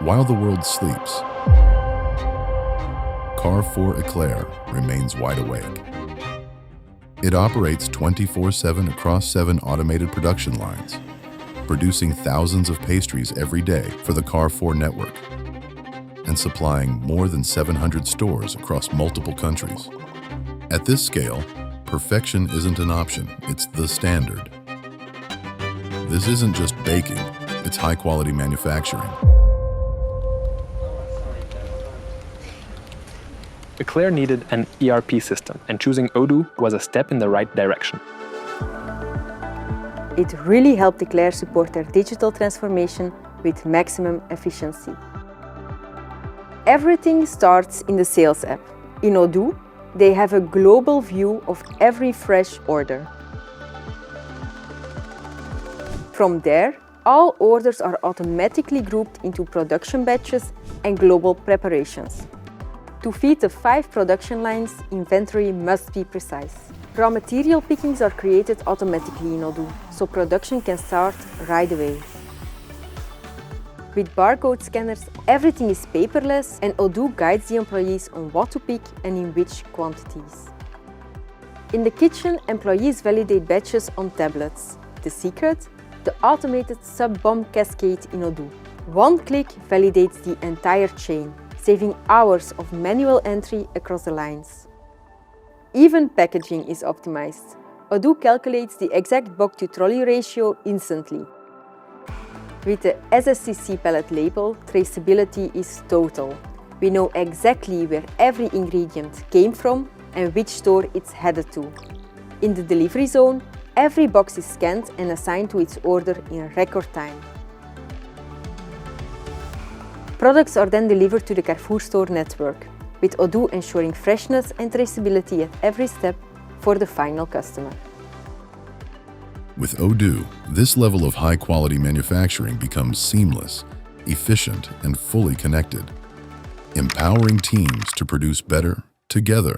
While the world sleeps, Carrefour Éclair remains wide awake. It operates 24/7 across 7 automated production lines, producing thousands of pastries every day for the Carrefour network and supplying more than 700 stores across multiple countries. At this scale, perfection isn't an option, it's the standard. This isn't just baking, it's high-quality manufacturing. Éclair needed an ERP system, and choosing Odoo was a step in the right direction. It really helped Éclair support their digital transformation with maximum efficiency. Everything starts in the sales app. In Odoo, they have a global view of every fresh order. From there, all orders are automatically grouped into production batches and global preparations. To feed the 5 production lines, inventory must be precise. Raw material pickings are created automatically in Odoo, so production can start right away. With barcode scanners, everything is paperless, and Odoo guides the employees on what to pick and in which quantities. In the kitchen, employees validate batches on tablets. The secret? The automated Sub-BOM cascade in Odoo. One click validates the entire chain, saving hours of manual entry across the lines. Even packaging is optimized. Odoo calculates the exact box-to-trolley ratio instantly. With the SSCC pallet label, traceability is total. We know exactly where every ingredient came from and which store it's headed to. In the delivery zone, every box is scanned and assigned to its order in record time. Products are then delivered to the Carrefour store network, with Odoo ensuring freshness and traceability at every step for the final customer. With Odoo, this level of high-quality manufacturing becomes seamless, efficient, and fully connected, empowering teams to produce better together.